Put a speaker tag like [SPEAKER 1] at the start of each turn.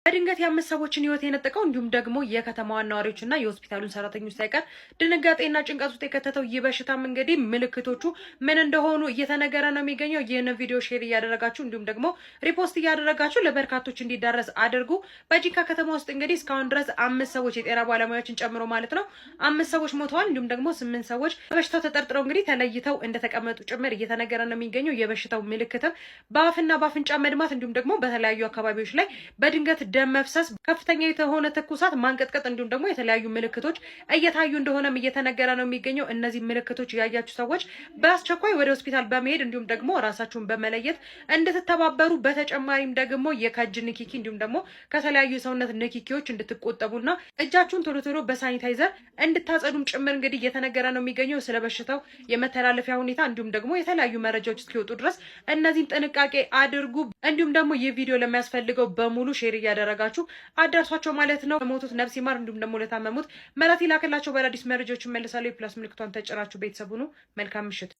[SPEAKER 1] በድንገት የአምስት ሰዎችን ህይወት የነጠቀው እንዲሁም ደግሞ የከተማዋን ነዋሪዎችና የሆስፒታሉን ሰራተኞች ሳይቀር ድንጋጤና ጭንቀት ውስጥ የከተተው ይህ በሽታም እንግዲህ ምልክቶቹ ምን እንደሆኑ እየተነገረ ነው የሚገኘው። ይህንን ቪዲዮ ሼር እያደረጋችሁ እንዲሁም ደግሞ ሪፖስት እያደረጋችሁ ለበርካቶች እንዲዳረስ አድርጉ። በጂካ ከተማ ውስጥ እንግዲህ እስካሁን ድረስ 5 ሰዎች የጤና ባለሙያዎችን ጨምሮ ማለት ነው 5 ሰዎች ሞተዋል። እንዲሁም ደግሞ 8 ሰዎች በበሽታው ተጠርጥረው እንግዲህ ተለይተው እንደተቀመጡ ጭምር እየተነገረ ነው የሚገኘው። የበሽታው ምልክትም በአፍና በአፍንጫ መድማት እንዲሁም ደግሞ በተለያዩ አካባቢዎች ላይ በድንገት ደም መፍሰስ፣ ከፍተኛ የሆነ ትኩሳት፣ ማንቀጥቀጥ እንዲሁም ደግሞ የተለያዩ ምልክቶች እየታዩ እንደሆነም እየተነገረ ነው የሚገኘው። እነዚህ ምልክቶች ያያችሁ ሰዎች በአስቸኳይ ወደ ሆስፒታል በመሄድ እንዲሁም ደግሞ ራሳችሁን በመለየት እንድትተባበሩ፣ በተጨማሪም ደግሞ የከእጅ ንክኪ እንዲሁም ደግሞ ከተለያዩ የሰውነት ንክኪዎች እንድትቆጠቡና እጃችሁን ቶሎ ቶሎ በሳኒታይዘር እንድታጸዱም ጭምር እንግዲህ እየተነገረ ነው የሚገኘው። ስለ በሽታው የመተላለፊያ ሁኔታ እንዲሁም ደግሞ የተለያዩ መረጃዎች እስኪወጡ ድረስ እነዚህን ጥንቃቄ አድርጉ። እንዲሁም ደግሞ ይህ ቪዲዮ ለሚያስፈልገው በሙሉ ሼር እያደረጋችሁ አዳርሷቸው ማለት ነው። ለሞቱት ነፍስ ይማር፣ እንዲሁም ደግሞ ለታመሙት ምሕረት ይላክላቸው። በአዳዲስ መረጃዎች እመለሳለሁ። የፕላስ ምልክቷን ተጭናችሁ ቤተሰብ ሁኑ። መልካም ምሽት።